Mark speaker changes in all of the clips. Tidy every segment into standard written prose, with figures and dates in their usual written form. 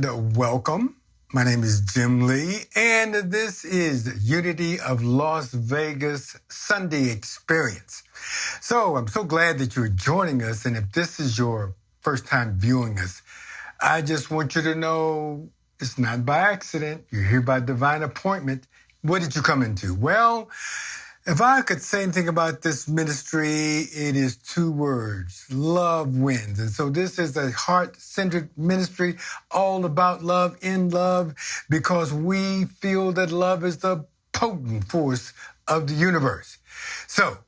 Speaker 1: and welcome. My name is Jim Lee, and this is the Unity of Las Vegas Sunday Experience. So I'm so glad that you're joining us, and if this is your first time viewing us, I just want you to know it's not by accident. You're here by divine appointment. What did you come into? Well, if I could say anything about this ministry, it is two words: love wins. And so this is a heart-centered ministry, all about love, in love, because we feel that love is the potent force of the universe. So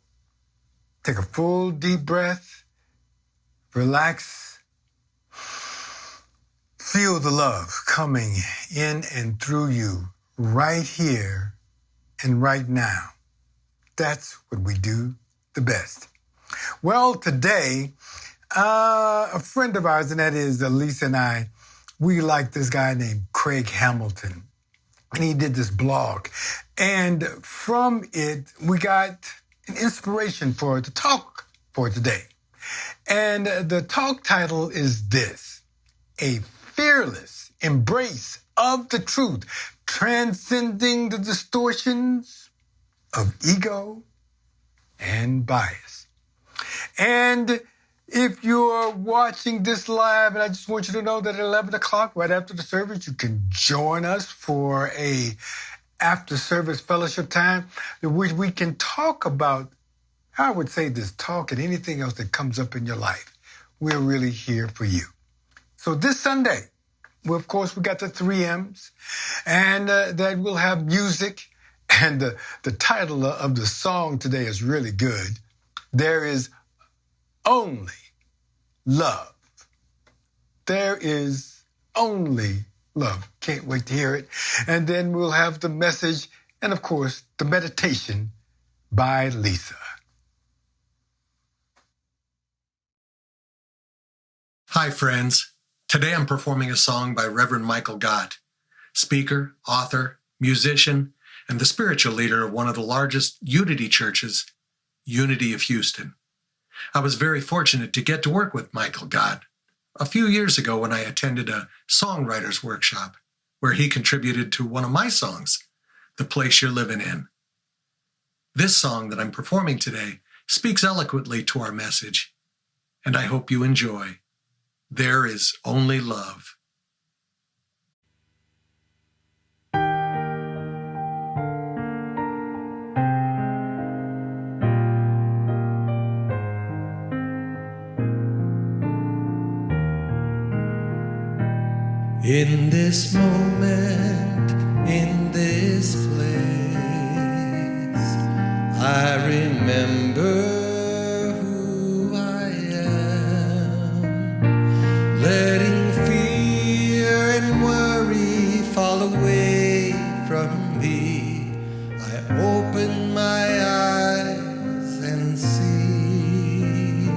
Speaker 1: take a full deep breath, relax, feel the love coming in and through you right here and right now. That's what we do the best. Well, today, a friend of ours, and that is Elise and I, we like this guy named Craig Hamilton. And he did this blog. And from it, we got an inspiration for the talk for today. And the talk title is this: A Fearless Embrace of the Truth, Transcending the Distortions of Ego and Bias. And if you're watching this live, and I just want you to know that at 11 o'clock, right after the service, you can join us for a after-service fellowship time in which we can talk about, I would say this talk and anything else that comes up in your life. We're really here for you. So this Sunday, well, of course, we got the 3 M's, and that we'll have music. And the title of the song today is really good. There is only love. There is only love. Can't wait to hear it. And then we'll have the message and, of course, the meditation by Lisa.
Speaker 2: Hi, friends. Today I'm performing a song by Reverend Michael Gott, speaker, author, musician, and the spiritual leader of one of the largest Unity churches, Unity of Houston. I was very fortunate to get to work with Michael Gott a few years ago when I attended a songwriters workshop where he contributed to one of my songs, The Place You're Living In. This song that I'm performing today speaks eloquently to our message, and I hope you enjoy. There is only love.
Speaker 3: In this moment, in this place, I remember who I am, letting fear and worry fall away from me. I open my eyes and see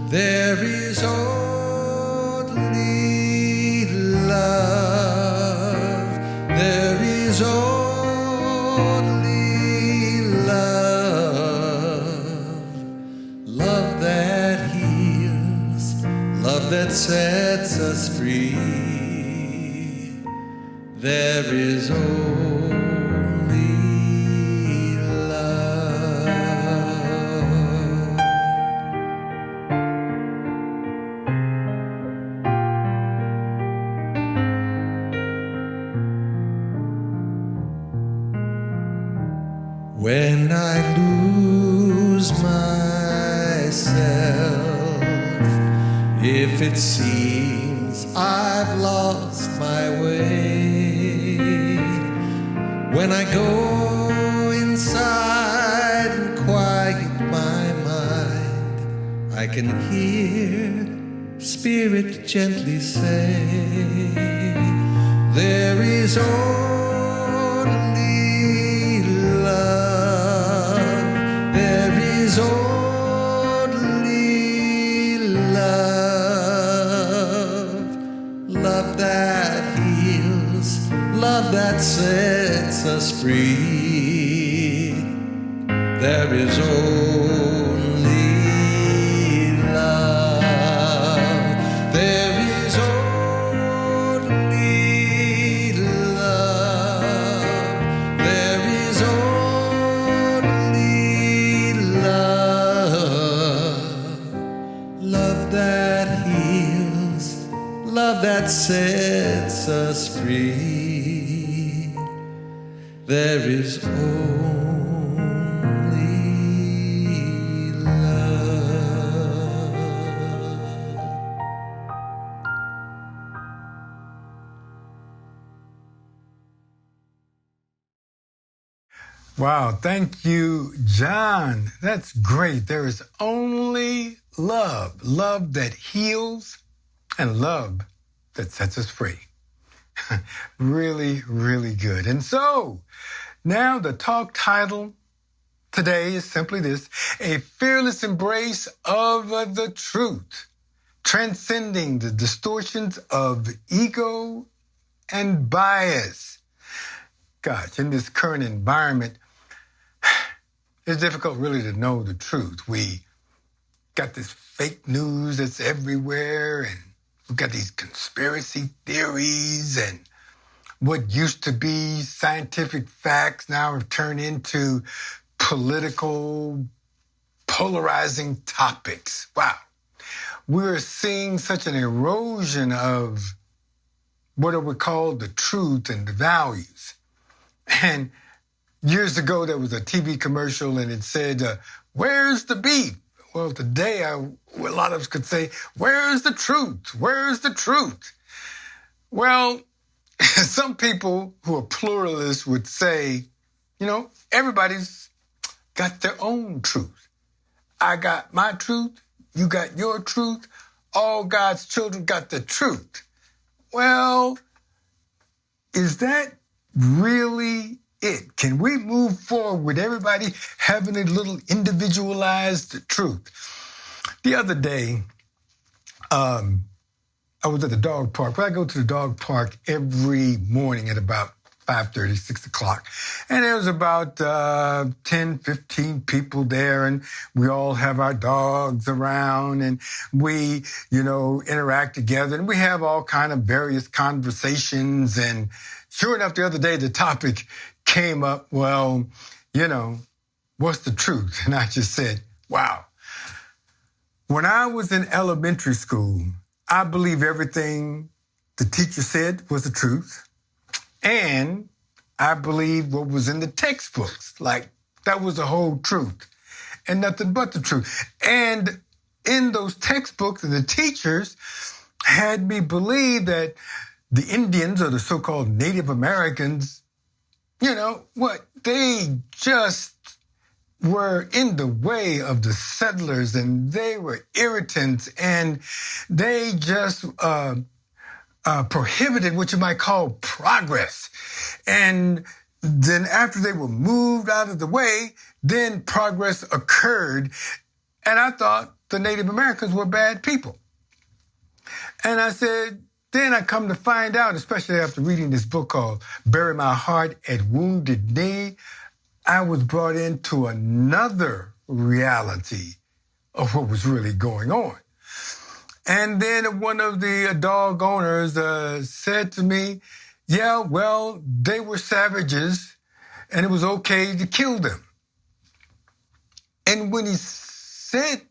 Speaker 3: there is only love that heals, love that sets us free. There is only love. When I lose myself, if it seems I've lost my way, when I go inside and quiet my mind, I can hear Spirit gently say, there is only love. There is only love. Love that heals, love that sets us free. There is only love. There is only free. There is only love.
Speaker 1: Wow, thank you, John. That's great. There is only love, love that heals and love that sets us free. Really, really good. And so now the talk title today is simply this: a fearless embrace of the truth, transcending the distortions of ego and bias. Gosh, in this current environment, it's difficult really to know the truth. We got this fake news that's everywhere, and we've got these conspiracy theories, and what used to be scientific facts now have turned into political, polarizing topics. Wow. We're seeing such an erosion of what are we called the truth and the values. And years ago, there was a TV commercial and it said, where's the beef? Well, today, a lot of us could say, where's the truth? Where's the truth? Well, some people who are pluralists would say, everybody's got their own truth. I got my truth. You got your truth. All God's children got the truth. Well, is that really it? Can we move forward with everybody having a little individualized truth? The other day, I was at the dog park. I go to the dog park every morning at about 5:30, 6 o'clock. And there was about 10, 15 people there, and we all have our dogs around, and we, interact together, and we have all kind of various conversations. And sure enough, the other day, the topic came up, well, what's the truth? And I just said, wow. When I was in elementary school, I believe everything the teacher said was the truth. And I believe what was in the textbooks, like that was the whole truth and nothing but the truth. And in those textbooks, the teachers had me believe that the Indians, or the so-called Native Americans, they just were in the way of the settlers, and they were irritants, and they just prohibited what you might call progress. And then after they were moved out of the way, then progress occurred. And I thought the Native Americans were bad people. And I said, then I come to find out, especially after reading this book called Bury My Heart at Wounded Knee, I was brought into another reality of what was really going on. And then one of the dog owners said to me, yeah, well, they were savages and it was okay to kill them. And when he said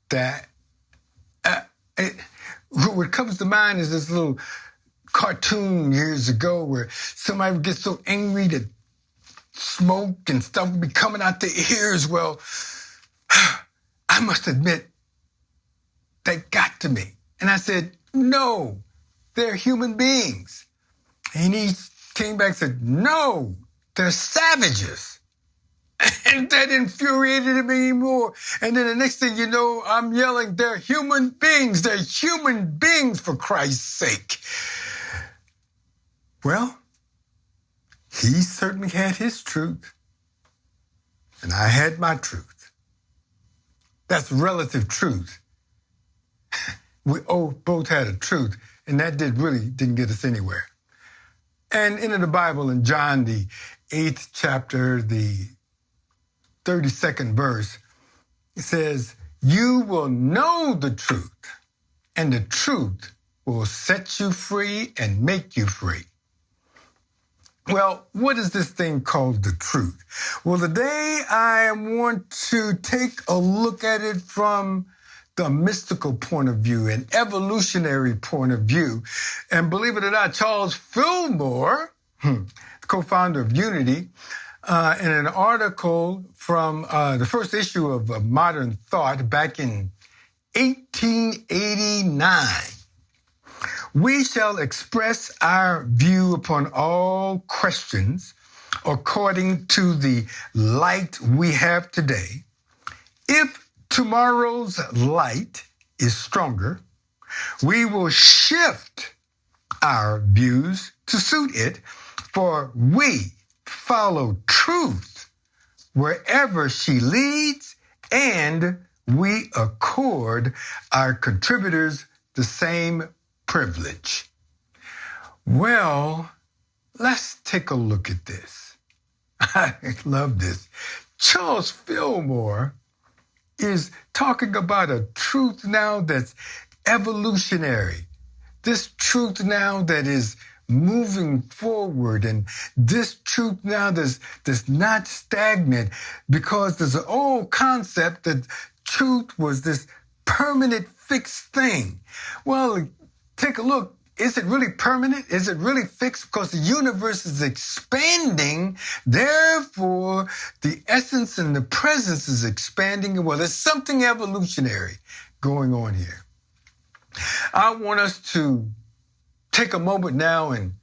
Speaker 1: that, what comes to mind is this little cartoon years ago where somebody would get so angry that smoke and stuff would be coming out their ears. Well, I must admit, that got to me. And I said, no, they're human beings. And he came back and said, no, they're savages. And that infuriated him anymore. And then the next thing you know, I'm yelling, they're human beings. They're human beings, for Christ's sake. Well, he certainly had his truth. And I had my truth. That's relative truth. We both had a truth, and that didn't get us anywhere. And in the Bible, in John, the 8th chapter, the 32nd verse, it says, you will know the truth, and the truth will set you free and make you free. Well, what is this thing called the truth? Well, today I want to take a look at it from the mystical point of view, an evolutionary point of view. And believe it or not, Charles Fillmore, the co-founder of Unity, in an article from the first issue of Modern Thought back in 1889, we shall express our view upon all questions according to the light we have today. If tomorrow's light is stronger, we will shift our views to suit it, for we follow truth wherever she leads, and we accord our contributors the same privilege. Well, let's take a look at this. I love this. Charles Fillmore is talking about a truth now that's evolutionary. This truth now that is moving forward, and this truth now that's not stagnant, because there's an old concept that truth was this permanent fixed thing. Well, take a look. Is it really permanent? Is it really fixed? Because the universe is expanding. Therefore, the essence and the presence is expanding. Well, there's something evolutionary going on here. I want us to take a moment now and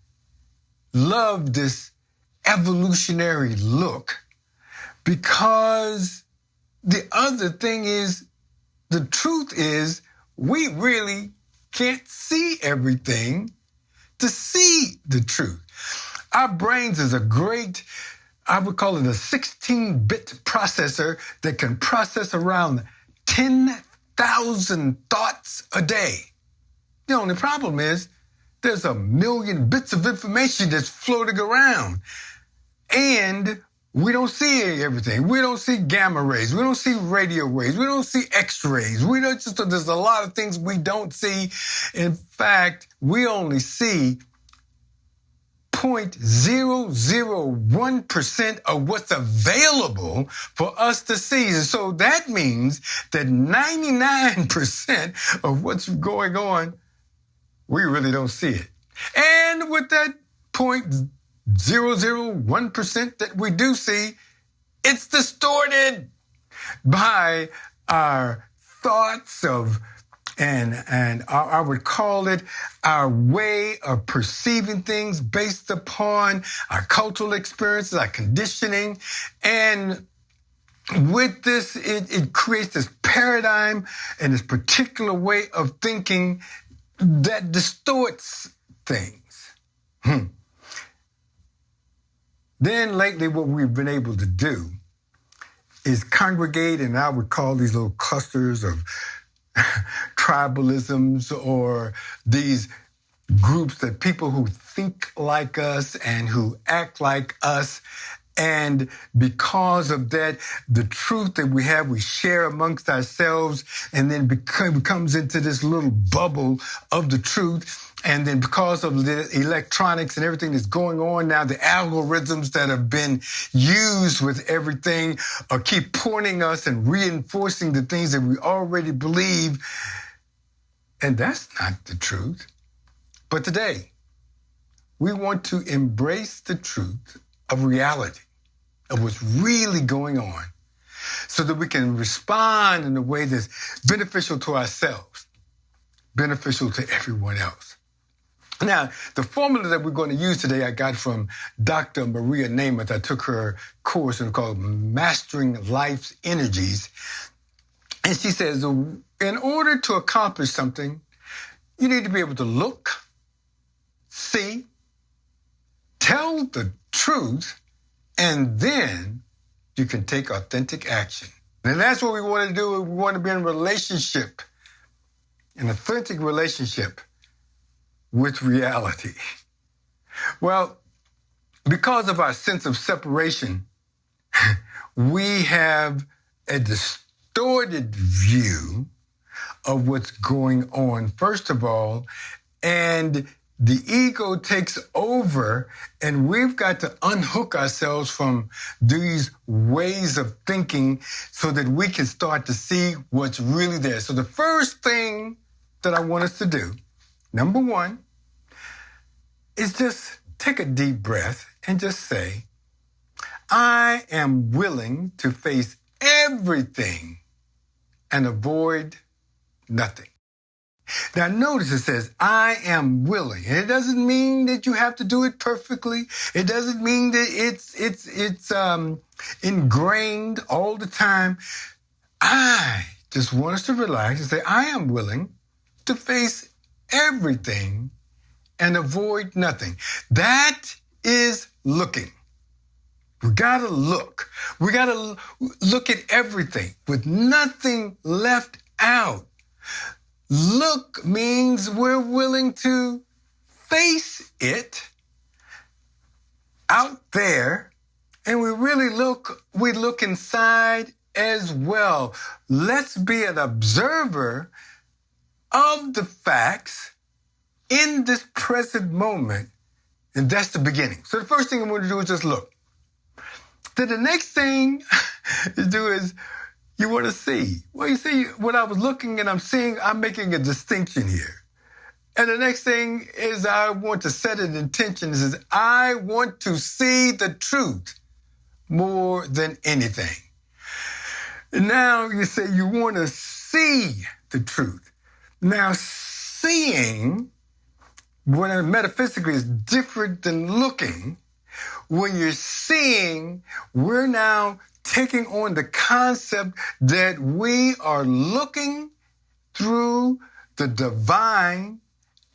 Speaker 1: love this evolutionary look, because the other thing is, the truth is, we really can't see everything to see the truth. Our brains is a great, I would call it a 16-bit processor that can process around 10,000 thoughts a day. The only problem is there's 1 million bits of information that's floating around, and we don't see everything. We don't see gamma rays. We don't see radio waves. We don't see X-rays. There's a lot of things we don't see. In fact, we only see 0.001% of what's available for us to see. And so that means that 99% of what's going on, we really don't see it. And with that 0.001% that we do see, it's distorted by our thoughts of, and I would call it our way of perceiving things based upon our cultural experiences, our conditioning. And with this, it creates this paradigm and this particular way of thinking that distorts things. Then lately, what we've been able to do is congregate, and I would call these little clusters of tribalisms, or these groups that people who think like us and who act like us. And because of that, the truth that we have, we share amongst ourselves, and then becomes into this little bubble of the truth. And then because of the electronics and everything that's going on now, the algorithms that have been used with everything keep pointing us and reinforcing the things that we already believe. And that's not the truth. But today, we want to embrace the truth of reality, of what's really going on, so that we can respond in a way that's beneficial to ourselves, beneficial to everyone else. Now, the formula that we're going to use today, I got from Dr. Maria Namath. I took her course called Mastering Life's Energies. And she says, in order to accomplish something, you need to be able to look, see, tell the truth, and then you can take authentic action. And that's what we want to do. We want to be in a relationship, an authentic relationship with reality. Well, because of our sense of separation, we have a distorted view of what's going on, first of all, and the ego takes over, and we've got to unhook ourselves from these ways of thinking so that we can start to see what's really there. So the first thing that I want us to do, number one, is just take a deep breath and just say, I am willing to face everything and avoid nothing. Now notice it says, I am willing. And it doesn't mean that you have to do it perfectly. It doesn't mean that it's ingrained all the time. I just want us to relax and say, I am willing to face everything and avoid nothing. That is looking. We gotta look. We gotta look at everything with nothing left out. Look means we're willing to face it out there, and we look inside as well. Let's be an observer of the facts in this present moment, and that's the beginning. So the first thing I'm going to do is just look. Then the next thing to do is you want to see. Well, you see, when I was looking and I'm seeing, I'm making a distinction here. And the next thing is I want to set an intention. Is I want to see the truth more than anything. Now you say you want to see the truth. Now seeing, when metaphysically is different than looking. When you're seeing, we're now taking on the concept that we are looking through the divine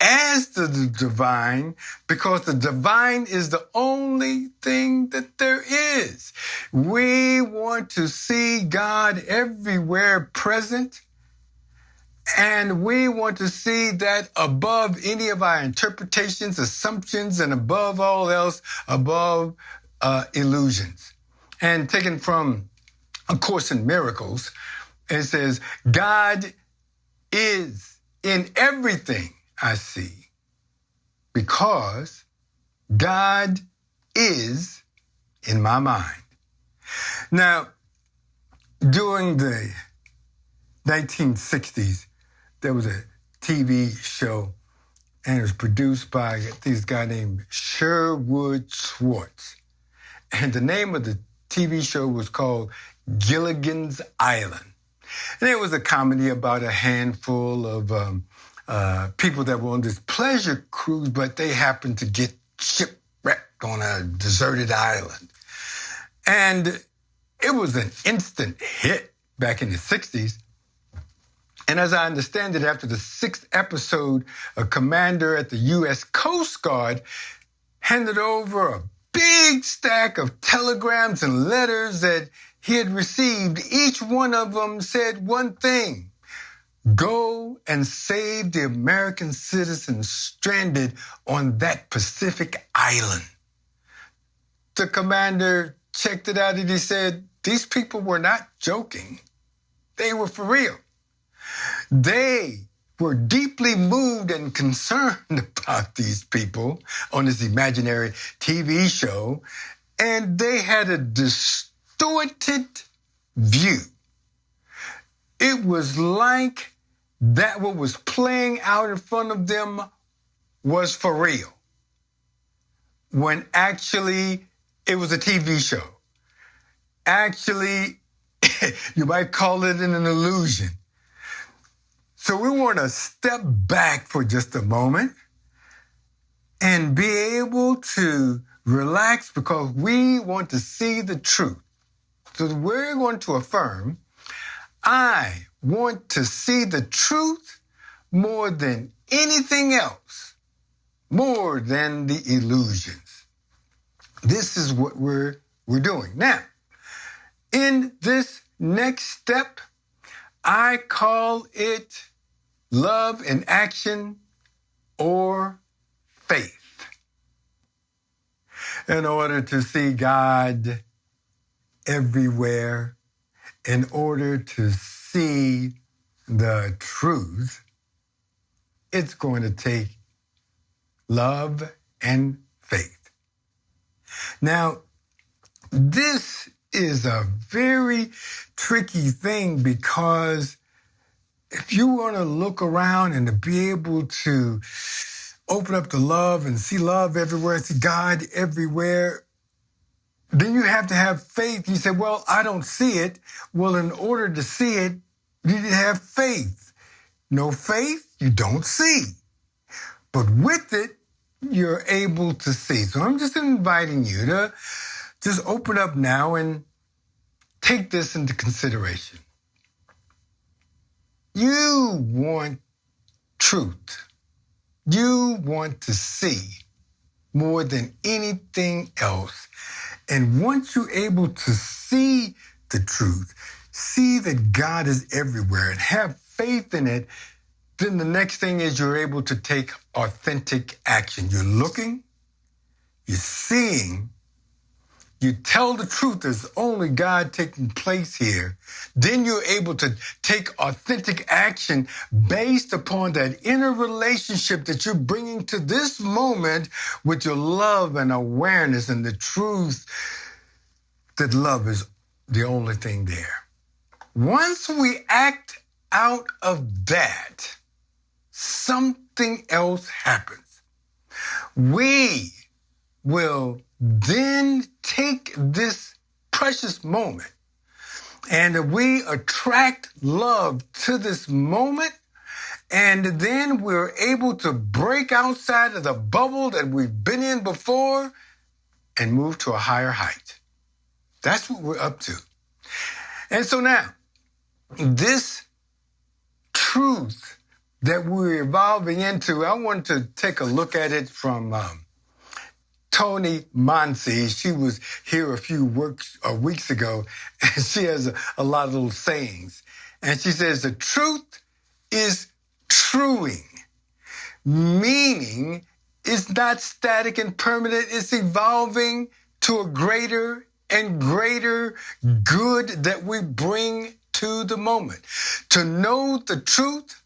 Speaker 1: as the divine, because the divine is the only thing that there is. We want to see God everywhere present, and we want to see that above any of our interpretations, assumptions, and above all else, above illusions. And taken from A Course in Miracles, it says, God is in everything I see because God is in my mind. Now, during the 1960s, there was a TV show, and it was produced by this guy named Sherwood Schwartz. And the name of the TV show was called Gilligan's Island. And it was a comedy about a handful of people that were on this pleasure cruise, but they happened to get shipwrecked on a deserted island. And it was an instant hit back in the 60s. And as I understand it, after the 6th episode, a commander at the U.S. Coast Guard handed over a big stack of telegrams and letters that he had received. Each one of them said one thing: go and save the American citizens stranded on that Pacific island. The commander checked it out and he said, these people were not joking. They were for real. They were deeply moved and concerned about these people on this imaginary TV show, and they had a distorted view. It was like that what was playing out in front of them was for real, when actually it was a TV show. Actually, you might call it an illusion. So we want to step back for just a moment and be able to relax, because we want to see the truth. So we're going to affirm, I want to see the truth more than anything else, more than the illusions. This is what we're doing. Now, in this next step, I call it love in action, or faith. In order to see God everywhere, in order to see the truth, it's going to take love, and faith. Now, this is a very tricky thing because if you want to look around and to be able to open up to love and see love everywhere, see God everywhere, then you have to have faith. You say, well, I don't see it. Well, in order to see it, you need to have faith. No faith, you don't see. But with it, you're able to see. So I'm just inviting you to just open up now and take this into consideration. You want truth. You want to see more than anything else. And once you're able to see the truth, see that God is everywhere and have faith in it, then the next thing is you're able to take authentic action. You're looking, you're seeing, you tell the truth, there's only God taking place here. Then you're able to take authentic action based upon that inner relationship that you're bringing to this moment with your love and awareness and the truth that love is the only thing there. Once we act out of that, something else happens. We will then take this precious moment and we attract love to this moment, and then we're able to break outside of the bubble that we've been in before and move to a higher height. That's what we're up to. And so now, this truth that we're evolving into, I want to take a look at it from Tony Monsi. She was here a few weeks ago, and she has a lot of little sayings. And she says, the truth is truing, meaning it's not static and permanent. It's evolving to a greater and greater good that we bring to the moment. To know the truth,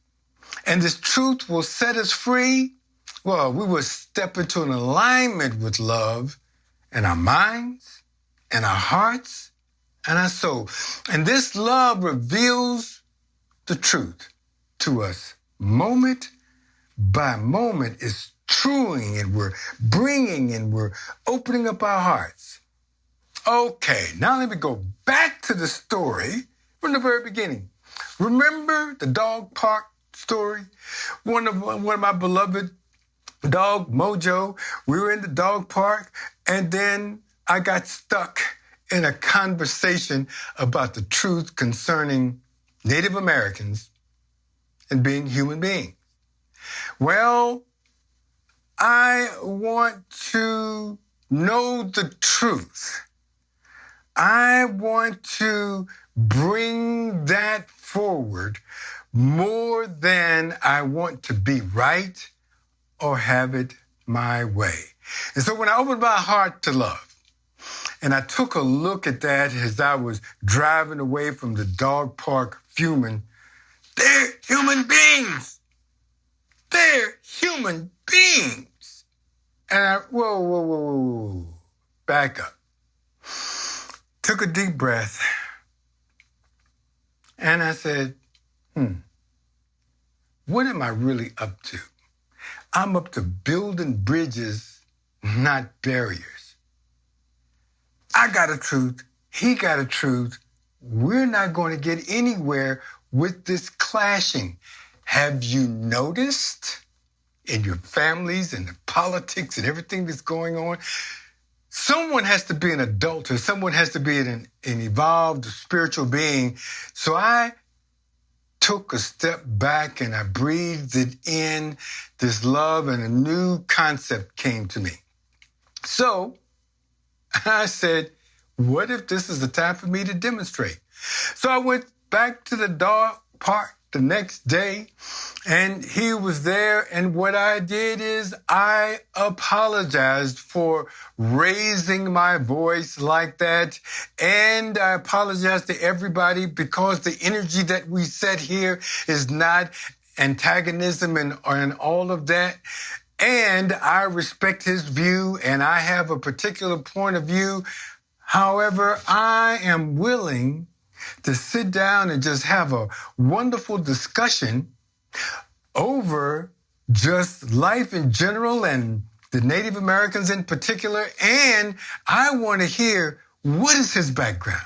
Speaker 1: and this truth will set us free, well, we will step into an alignment with love in our minds, in our hearts, and our soul. And this love reveals the truth to us moment by moment. It's truing, and we're bringing and we're opening up our hearts. Okay, now let me go back to the story from the very beginning. Remember the dog park story? One of my beloved dog, Mojo, we were in the dog park, and then I got stuck in a conversation about the truth concerning Native Americans and being human beings. Well, I want to know the truth. I want to bring that forward more than I want to be right or have it my way. And so when I opened my heart to love, and I took a look at that as I was driving away from the dog park fuming, they're human beings. They're human beings. And I, whoa, back up. Took a deep breath, and I said, what am I really up to? I'm up to building bridges, not barriers. I got a truth. He got a truth. We're not going to get anywhere with this clashing. Have you noticed in your families and the politics and everything that's going on? Someone has to be an adult, or someone has to be an evolved spiritual being. So I took a step back and I breathed it in, this love, and a new concept came to me. So I said, what if this is the time for me to demonstrate? So I went back to the dog park the next day, and he was there, and what I did is I apologized for raising my voice like that, and I apologized to everybody because the energy that we set here is not antagonism and all of that. And I respect his view, and I have a particular point of view. However, I am willing to sit down and just have a wonderful discussion over just life in general and the Native Americans in particular. And I want to hear, what is his background?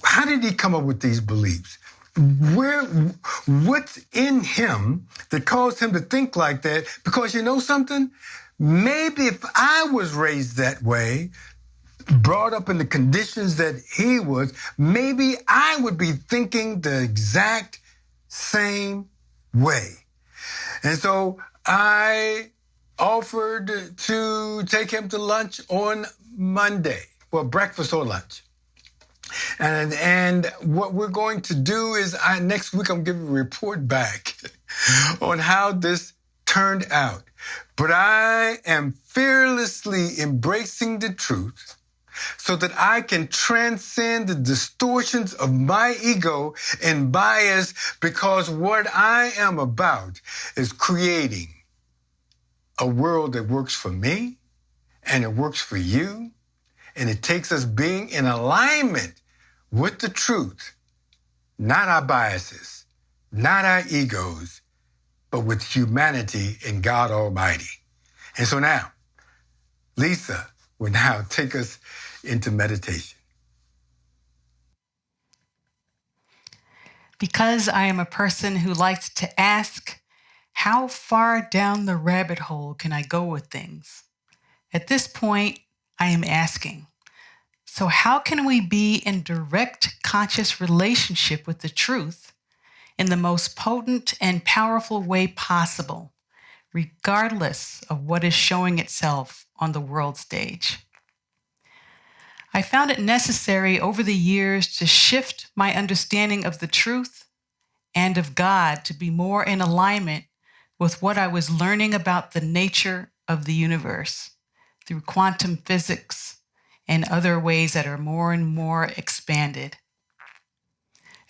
Speaker 1: How did he come up with these beliefs? What's in him that caused him to think like that? Because you know something? Maybe if I was raised that way, brought up in the conditions that he was, maybe I would be thinking the exact same way. And so I offered to take him to lunch on Monday. Well, breakfast or lunch. And what we're going to do is next week I'm giving a report back on how this turned out. But I am fearlessly embracing the truth so that I can transcend the distortions of my ego and bias, because what I am about is creating a world that works for me and it works for you. And it takes us being in alignment with the truth, not our biases, not our egos, but with humanity and God Almighty. And so now, Lisa will now take us into meditation.
Speaker 4: Because I am a person who likes to ask, how far down the rabbit hole can I go with things? At this point, I am asking, so how can we be in direct conscious relationship with the truth in the most potent and powerful way possible, regardless of what is showing itself on the world stage? I found it necessary over the years to shift my understanding of the truth and of God to be more in alignment with what I was learning about the nature of the universe through quantum physics and other ways that are more and more expanded.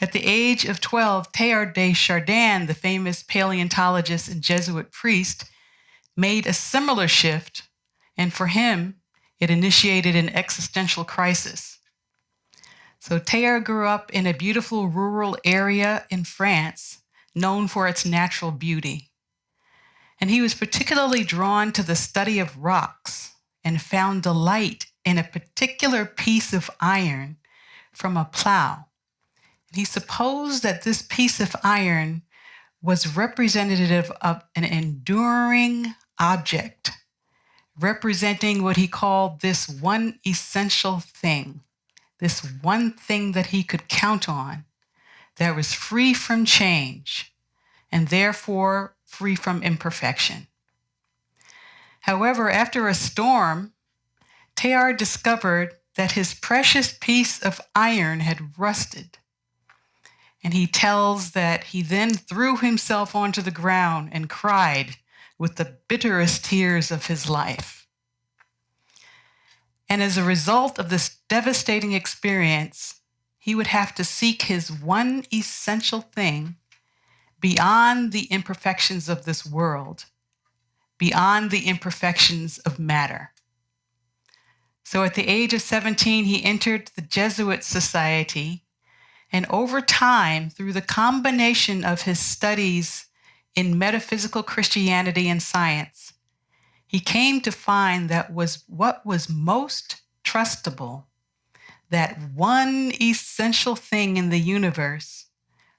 Speaker 4: At the age of 12, Teilhard de Chardin, the famous paleontologist and Jesuit priest, made a similar shift, and for him, it initiated an existential crisis. So Teilhard grew up in a beautiful rural area in France, known for its natural beauty. And he was particularly drawn to the study of rocks and found delight in a particular piece of iron from a plow. And he supposed that this piece of iron was representative of an enduring object, representing what he called this one essential thing, this one thing that he could count on, that was free from change and therefore free from imperfection. However, after a storm, Teilhard discovered that his precious piece of iron had rusted. And he tells that he then threw himself onto the ground and cried with the bitterest tears of his life. And as a result of this devastating experience, he would have to seek his one essential thing beyond the imperfections of this world, beyond the imperfections of matter. So at the age of 17, he entered the Jesuit Society, and over time, through the combination of his studies in metaphysical Christianity and science, he came to find that what was most trustable, that one essential thing in the universe,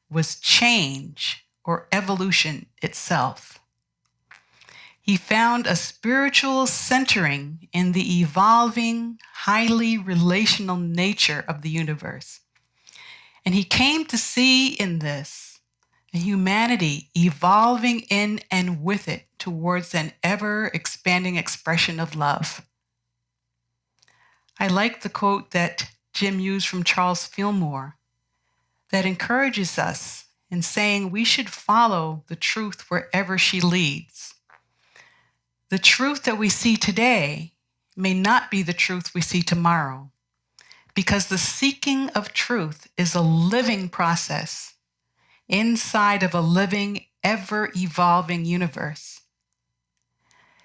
Speaker 4: was change or evolution itself. He found a spiritual centering in the evolving, highly relational nature of the universe. And he came to see in this a humanity evolving in and with it towards an ever-expanding expression of love. I like the quote that Jim used from Charles Fillmore that encourages us in saying we should follow the truth wherever she leads. The truth that we see today may not be the truth we see tomorrow, because the seeking of truth is a living process inside of a living, ever-evolving universe.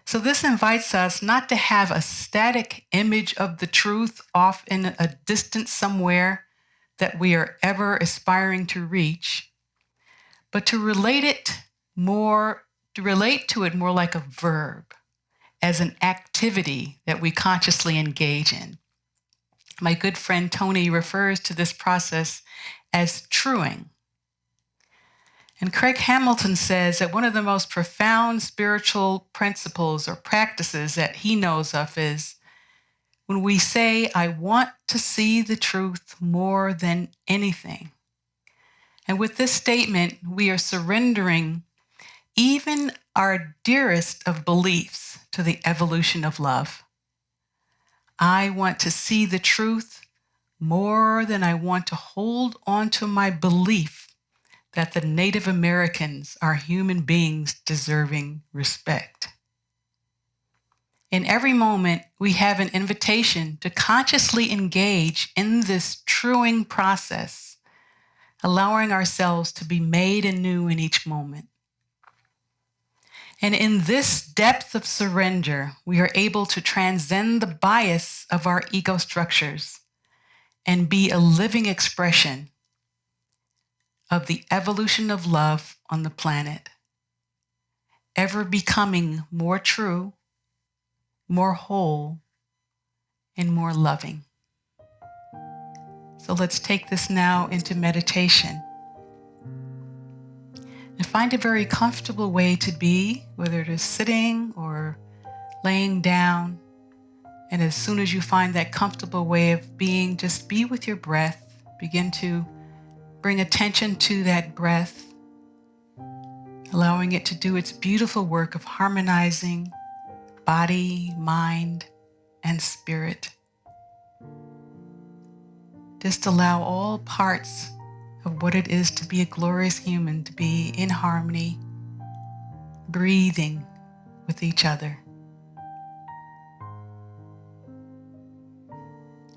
Speaker 4: So this invites us not to have a static image of the truth off in a distance somewhere that we are ever aspiring to reach, but to relate to it more like a verb, as an activity that we consciously engage in. My good friend Tony refers to this process as truing. And Craig Hamilton says that one of the most profound spiritual principles or practices that he knows of is when we say, I want to see the truth more than anything. And with this statement, we are surrendering even our dearest of beliefs to the evolution of love. I want to see the truth more than I want to hold on to my belief that the Native Americans are human beings deserving respect. In every moment, we have an invitation to consciously engage in this truing process, allowing ourselves to be made anew in each moment. And in this depth of surrender, we are able to transcend the bias of our ego structures and be a living expression of the evolution of love on the planet, ever becoming more true, more whole, and more loving. So let's take this now into meditation and find a very comfortable way to be, whether it is sitting or laying down. And as soon as you find that comfortable way of being, just be with your breath. Begin to bring attention to that breath, allowing it to do its beautiful work of harmonizing body, mind, and spirit. Just allow all parts of what it is to be a glorious human to be in harmony, breathing with each other.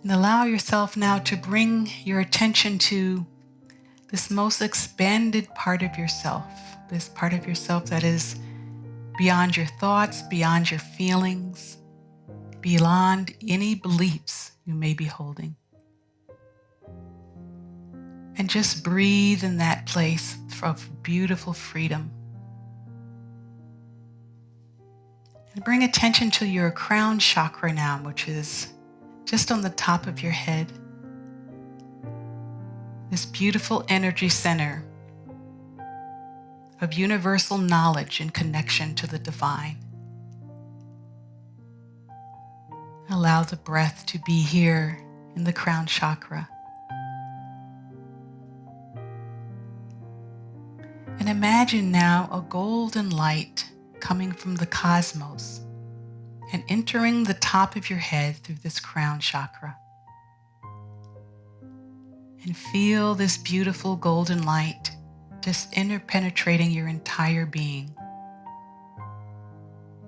Speaker 4: And allow yourself now to bring your attention to this most expanded part of yourself, this part of yourself that is beyond your thoughts, beyond your feelings, beyond any beliefs you may be holding. And just breathe in that place of beautiful freedom. And bring attention to your crown chakra now, which is just on the top of your head. This beautiful energy center of universal knowledge and connection to the divine. Allow the breath to be here in the crown chakra. And imagine now a golden light coming from the cosmos and entering the top of your head through this crown chakra. And feel this beautiful golden light just interpenetrating your entire being.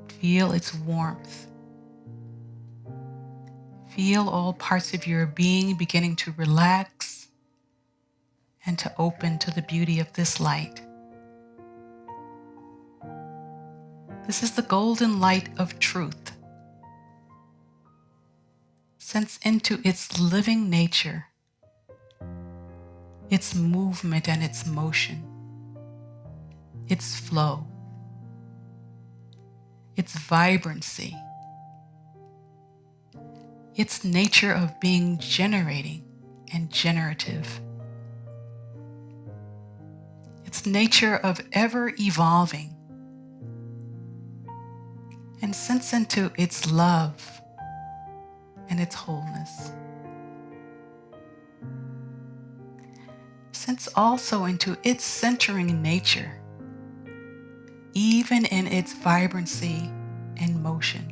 Speaker 4: Feel its warmth. Feel all parts of your being beginning to relax and to open to the beauty of this light. This is the golden light of truth. Sense into its living nature, its movement and its motion, its flow, its vibrancy, its nature of being generating and generative, its nature of ever evolving, and sense into its love and its wholeness. Sense also into its centering nature, even in its vibrancy and motion.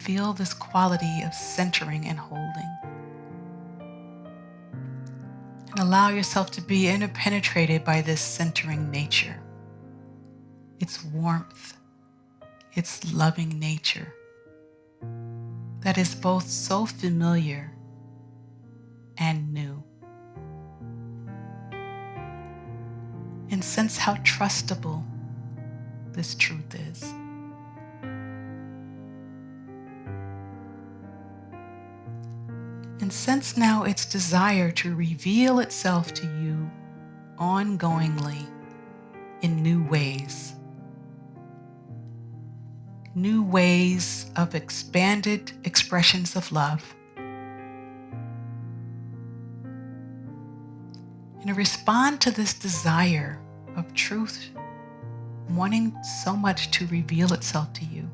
Speaker 4: Feel this quality of centering and holding. And allow yourself to be interpenetrated by this centering nature, its warmth, its loving nature that is both so familiar and new. And sense how trustable this truth is. And sense now its desire to reveal itself to you ongoingly in new ways. New ways of expanded expressions of love. And respond to this desire of truth, wanting so much to reveal itself to you.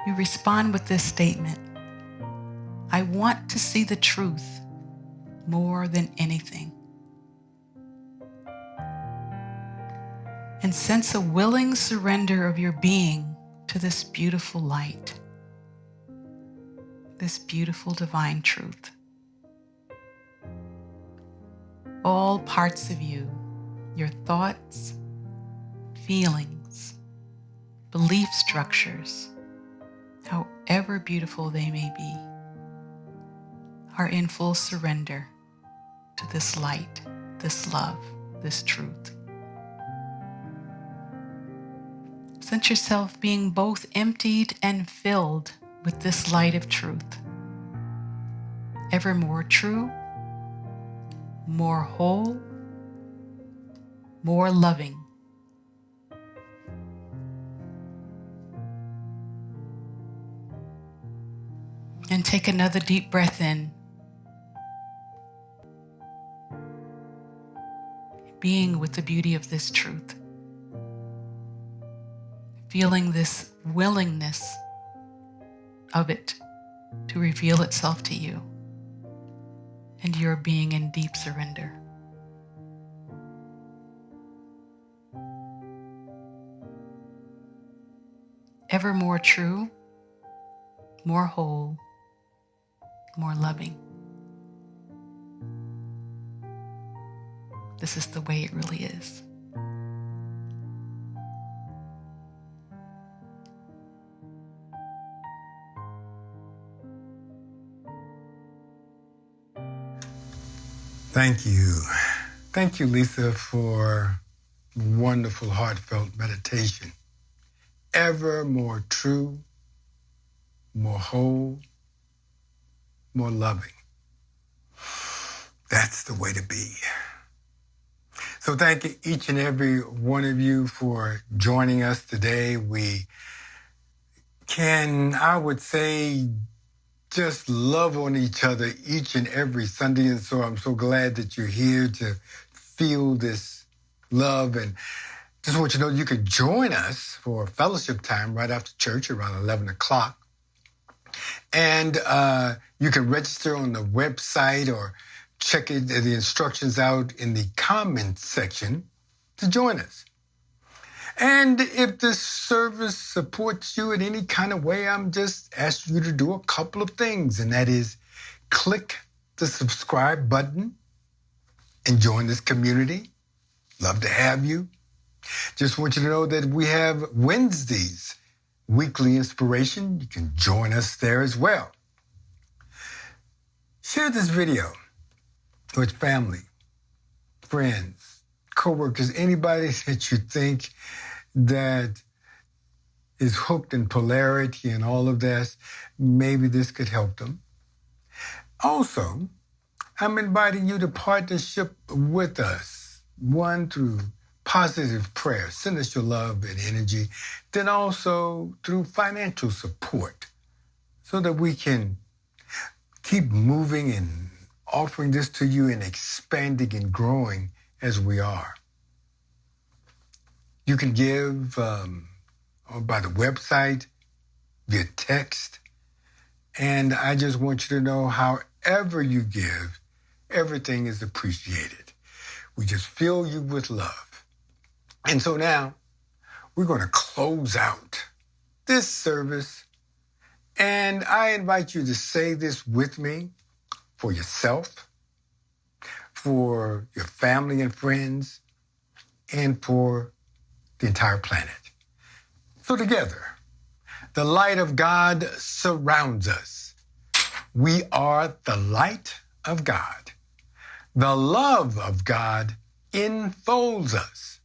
Speaker 4: You respond with this statement: I want to see the truth more than anything. And sense a willing surrender of your being to this beautiful light, this beautiful divine truth. All parts of you, your thoughts, feelings, belief structures, however beautiful they may be, are in full surrender to this light, this love, this truth. Sense yourself being both emptied and filled with this light of truth, ever more true, more whole, more loving. And take another deep breath in, being with the beauty of this truth, feeling this willingness of it to reveal itself to you, and you're being in deep surrender. Ever more true, more whole, more loving. This is the way it really is.
Speaker 1: Thank you. Thank you, Lisa, for wonderful, heartfelt meditation. Ever more true, more whole, more loving. That's the way to be. So thank each and every one of you for joining us today. We can, I would say, just love on each other each and every Sunday. And so I'm so glad that you're here to feel this love. And just want you to know you could join us for fellowship time right after church around 11 o'clock. And you can register on the website or check the instructions out in the comments section to join us. And if this service supports you in any kind of way, I'm just asking you to do a couple of things, and that is click the subscribe button and join this community. Love to have you. Just want you to know that we have Wednesdays, weekly inspiration. You can join us there as well. Share this video with family, friends, co-workers, anybody that you think that is hooked in polarity and all of this. Maybe this could help them. Also, I'm inviting you to partnership with us. One, through positive prayer, send us your love and energy. Then also through financial support so that we can keep moving and offering this to you and expanding and growing as we are. You can give by the website, via text, and I just want you to know however you give, everything is appreciated. We just fill you with love. And so now we're going to close out this service, and I invite you to say this with me for yourself, for your family and friends, and for the entire planet. So together, the light of God surrounds us. We are the light of God. The love of God enfolds us.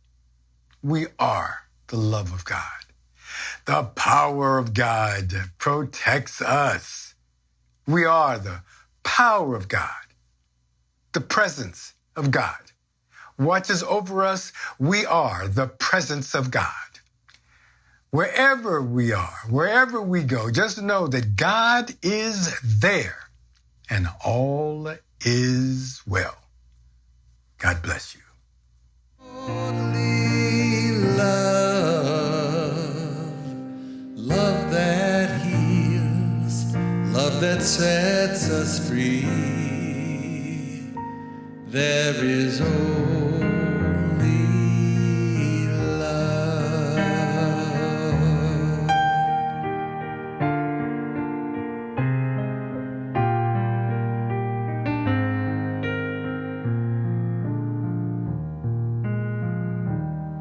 Speaker 1: We are the love of God. The power of God protects us. We are the power of God, the presence of God. Watches over us, we are the presence of God. Wherever we are, wherever we go, just know that God is there and all is well. God bless you.
Speaker 3: Only love that heals, love that sets us free. There is